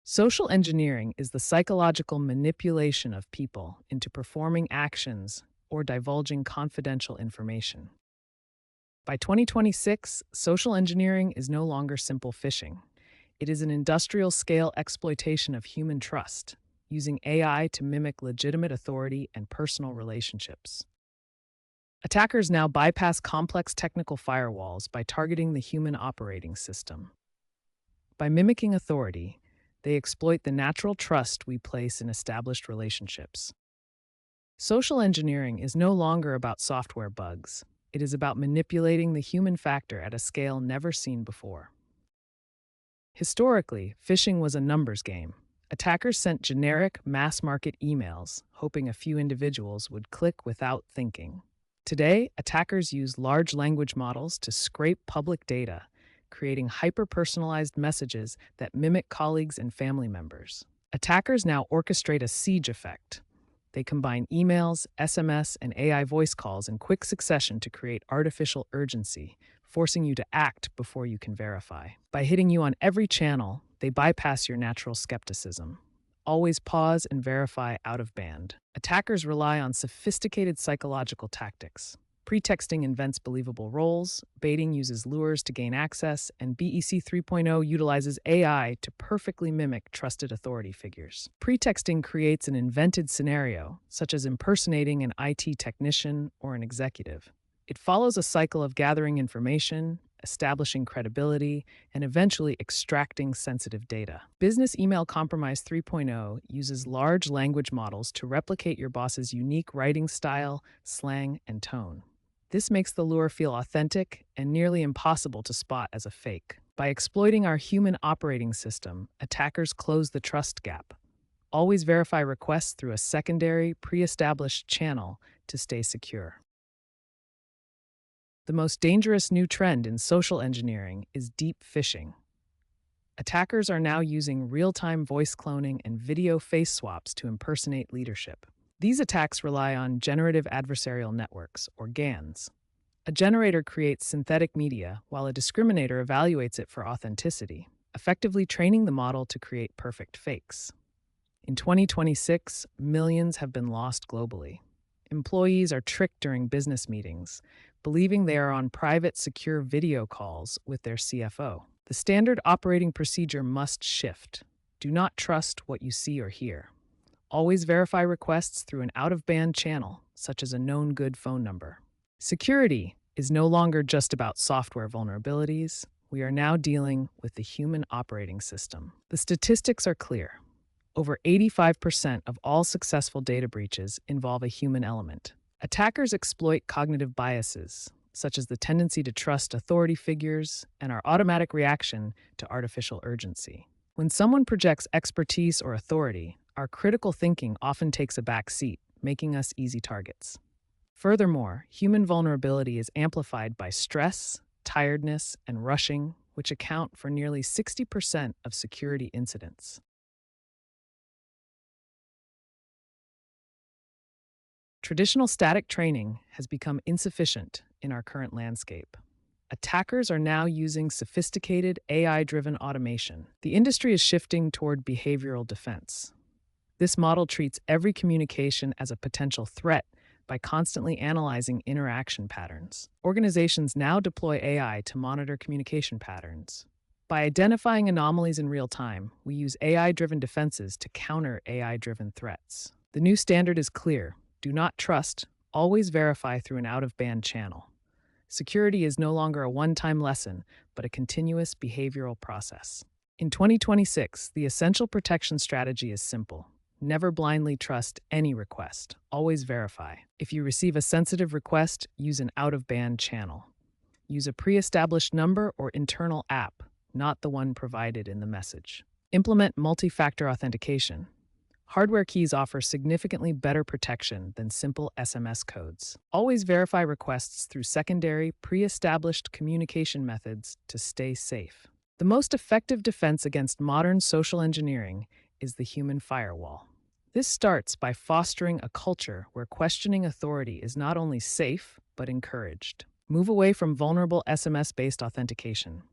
Social engineering is the psychological manipulation of people into performing actions or divulging confidential information. By 2026, social engineering is no longer simple phishing. It is an industrial scale exploitation of human trust, using AI to mimic legitimate authority and personal relationships. Attackers now bypass complex technical firewalls by targeting the human operating system. By mimicking authority, they exploit the natural trust we place in established relationships. Social engineering is no longer about software bugs. It is about manipulating the human factor at a scale never seen before. Historically, phishing was a numbers game. Attackers sent generic, mass-market emails, hoping a few individuals would click without thinking. Today, attackers use large language models to scrape public data, creating hyper-personalized messages that mimic colleagues and family members. Attackers now orchestrate a siege effect. They combine emails, SMS, and AI voice calls in quick succession to create artificial urgency, forcing you to act before you can verify. By hitting you on every channel, they bypass your natural skepticism. Always pause and verify out of band. Attackers rely on sophisticated psychological tactics. Pretexting invents believable roles, baiting uses lures to gain access, and BEC 3.0 utilizes AI to perfectly mimic trusted authority figures. Pretexting creates an invented scenario, such as impersonating an IT technician or an executive. It follows a cycle of gathering information, establishing credibility, and eventually extracting sensitive data. Business Email Compromise 3.0 uses large language models to replicate your boss's unique writing style, slang, and tone. This makes the lure feel authentic and nearly impossible to spot as a fake. By exploiting our human operating system, attackers close the trust gap. Always verify requests through a secondary, pre-established channel to stay secure. The most dangerous new trend in social engineering is deep phishing. Attackers are now using real-time voice cloning and video face swaps to impersonate leadership. These attacks rely on generative adversarial networks, or GANs. A generator creates synthetic media, while a discriminator evaluates it for authenticity, effectively training the model to create perfect fakes. In 2026, millions have been lost globally. Employees are tricked during business meetings, believing they are on private, secure video calls with their CFO. The standard operating procedure must shift. Do not trust what you see or hear. Always verify requests through an out-of-band channel, such as a known good phone number. Security is no longer just about software vulnerabilities. We are now dealing with the human operating system. The statistics are clear. Over 85% of all successful data breaches involve a human element. Attackers exploit cognitive biases, such as the tendency to trust authority figures and our automatic reaction to artificial urgency. When someone projects expertise or authority, our critical thinking often takes a back seat, making us easy targets. Furthermore, human vulnerability is amplified by stress, tiredness, and rushing, which account for nearly 60% of security incidents. Traditional static training has become insufficient in our current landscape. Attackers are now using sophisticated AI-driven automation. The industry is shifting toward behavioral defense. This model treats every communication as a potential threat by constantly analyzing interaction patterns. Organizations now deploy AI to monitor communication patterns. By identifying anomalies in real time, we use AI-driven defenses to counter AI-driven threats. The new standard is clear. Do not trust, always verify through an out-of-band channel. Security is no longer a one-time lesson, but a continuous behavioral process. In 2026, the essential protection strategy is simple. Never blindly trust any request. Always verify. If you receive a sensitive request, use an out-of-band channel. Use a pre-established number or internal app, not the one provided in the message. Implement multi-factor authentication. Hardware keys offer significantly better protection than simple SMS codes. Always verify requests through secondary, pre-established communication methods to stay safe. The most effective defense against modern social engineering is the human firewall. This starts by fostering a culture where questioning authority is not only safe, but encouraged. Move away from vulnerable SMS-based authentication.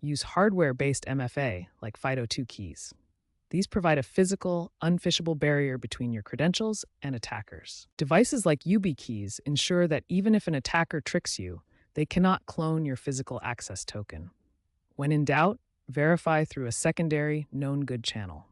Use hardware-based MFA, like FIDO2 keys. These provide a physical, unphishable barrier between your credentials and attackers. Devices like YubiKeys ensure that even if an attacker tricks you, they cannot clone your physical access token. When in doubt, verify through a secondary, known good channel.